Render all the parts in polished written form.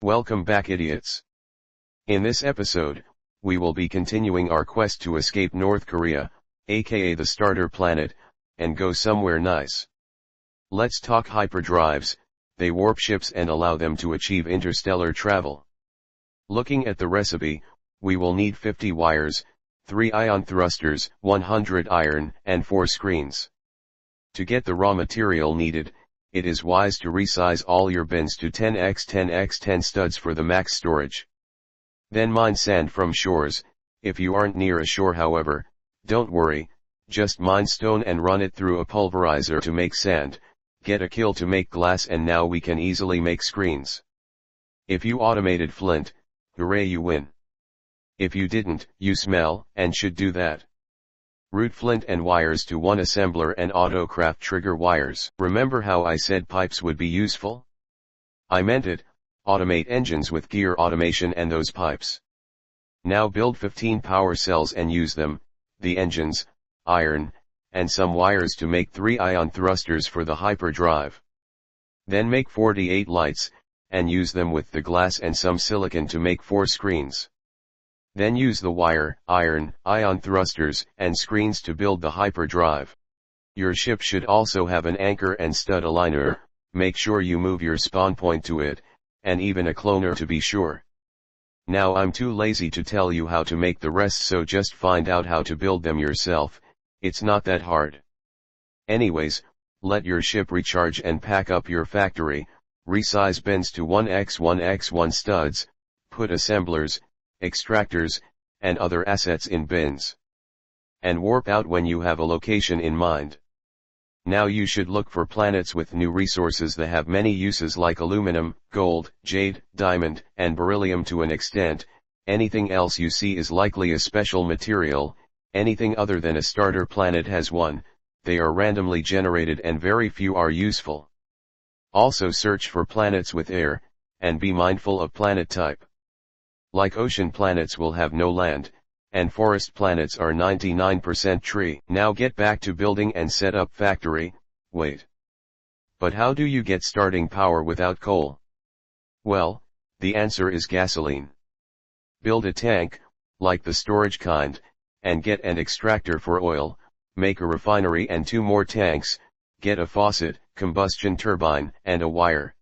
Welcome back, idiots. In this episode, we will be continuing our quest to escape North Korea, aka the starter planet, and go somewhere nice. Let's talk hyperdrives. They warp ships and allow them to achieve interstellar travel. Looking at the recipe, we will need 50 wires, 3 ion thrusters, 100 iron, and 4 screens. To get the raw material needed, it is wise to resize all your bins to 10x10x10 studs for the max storage. Then mine sand from shores. If you aren't near a shore, however, don't worry, just mine stone and run it through a pulverizer to make sand, get a kiln to make glass, and now we can easily make screens. If you automated flint, hooray, you win. If you didn't, you smell, and should do that. Route flint and wires to one assembler and autocraft trigger wires. Remember how I said pipes would be useful? I meant it, automate engines with gear automation and those pipes. Now build 15 power cells and use them, the engines, iron, and some wires to make 3 ion thrusters for the hyperdrive. Then make 48 lights, and use them with the glass and some silicon to make 4 screens. Then use the wire, iron, ion thrusters, and screens to build the hyperdrive. Your ship should also have an anchor and stud aligner, make sure you move your spawn point to it, and even a cloner to be sure. Now I'm too lazy to tell you how to make the rest, so just find out how to build them yourself. It's not that hard. Anyways, let your ship recharge and pack up your factory, resize bins to 1x1x1 studs, put assemblers, extractors, and other assets in bins. And warp out when you have a location in mind. Now you should look for planets with new resources that have many uses, like aluminum, gold, jade, diamond, and beryllium. To an extent, anything else you see is likely a special material. Anything other than a starter planet has one. They are randomly generated and very few are useful. Also search for planets with air, and be mindful of planet type. Like ocean planets will have no land, and forest planets are 99% tree. Now get back to building and set up factory. Wait. But how do you get starting power without coal? Well, the answer is gasoline. Build a tank, like the storage kind, and get an extractor for oil, make a refinery and 2 more tanks, get a faucet, combustion turbine, and a wire.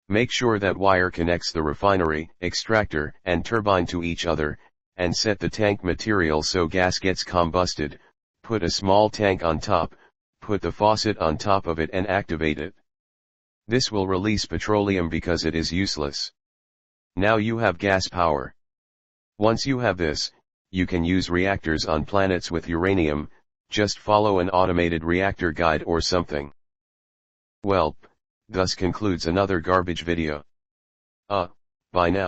Make sure that wire connects the refinery, extractor, and turbine to each other, and set the tank material so gas gets combusted. Put a small tank on top, put the faucet on top of it and activate it. This will release petroleum because it is useless. Now you have gas power. Once you have this, you can use reactors on planets with uranium. Just follow an automated reactor guide or something. Well, thus concludes another garbage video. Bye now.